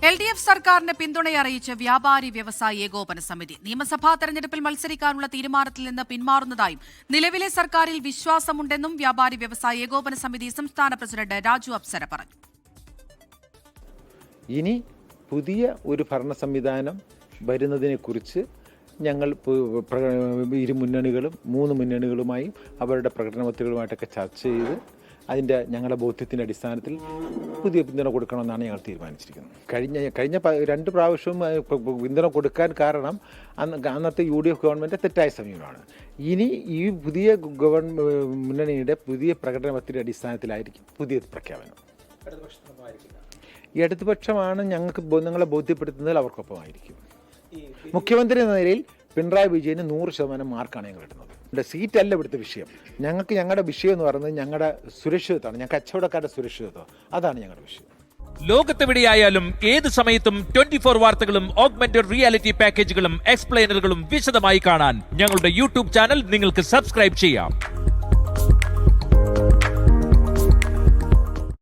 LDF സർക്കാരിന് പിന്തുണയറിയിച്ച് വ്യാപാരി വ്യവസായി ഏകോപന സമിതി നിയമസഭാ തെരഞ്ഞെടുപ്പിൽ മത്സരിക്കാനുള്ള തീരുമാനത്തിൽ നിന്ന് പിന്മാറുന്നതായും നിലവിലെ സർക്കാരിൽ വിശ്വാസമുണ്ടെന്നും വ്യാപാരി വ്യവസായി ഏകോപന സമിതി സംസ്ഥാന പ്രസിഡന്റ് രാജു അപ്സര പറഞ്ഞു. ഇനി പുതിയ ഒരു ഭരണ സംവിധാനം വരുന്നതിനെക്കുറിച്ച് ഞങ്ങൾ ഇരു മുന്നണികളും മൂന്ന് മുന്നണികളുമായും അവരുടെ പ്രകടനപത്രികകളുമായിട്ടൊക്കെ ചർച്ച ചെയ്ത് അതിൻ്റെ ഞങ്ങളുടെ ബോധ്യത്തിൻ്റെ അടിസ്ഥാനത്തിൽ പുതിയ പിന്തുണ കൊടുക്കണമെന്നാണ് ഞങ്ങൾ തീരുമാനിച്ചിരിക്കുന്നത്. കഴിഞ്ഞ 2 പ്രാവശ്യവും പിന്തുണ കൊടുക്കാൻ കാരണം അന്നത്തെ UDF ഗവൺമെൻറ് തെറ്റായ സമീപനമാണ്. ഇനി ഈ പുതിയ മുന്നണിയുടെ പുതിയ പ്രകടനപത്രിക അടിസ്ഥാനത്തിലായിരിക്കും പുതിയ പ്രഖ്യാപനം. ഈ ഇടതുപക്ഷമാണ് ഞങ്ങളെ ബോധ്യപ്പെടുത്തുന്നതിൽ അവർക്കൊപ്പമായിരിക്കും. മുഖ്യമന്ത്രി എന്ന നിലയിൽ പിണറായി വിജയന് 100% മാർക്കാണ് ഞങ്ങൾ ഇടുന്നത്. സീറ്റ് അല്ല ഇവിടുത്തെ വിഷയം. ഞങ്ങളുടെ വിഷയം എന്ന് പറയുന്നത് ഞങ്ങളുടെ സുരക്ഷിതത്വമാണ്, ഞങ്ങൾക്ക് കച്ചവടക്കാരുടെ സുരക്ഷിതത്വം. അതാണ് ഞങ്ങളുടെ വിഷയം. ലോകത്തെവിടെയായാലും ഏത് സമയത്തും 24 വാർത്തകളും ഓഗ്മെന്റഡ് റിയാലിറ്റി പാക്കേജുകളും എക്സ്പ്ലെയിനറുകളും വിശദമായി കാണാൻ ഞങ്ങളുടെ YouTube ചാനൽ നിങ്ങൾക്ക് സബ്സ്ക്രൈബ് ചെയ്യാം.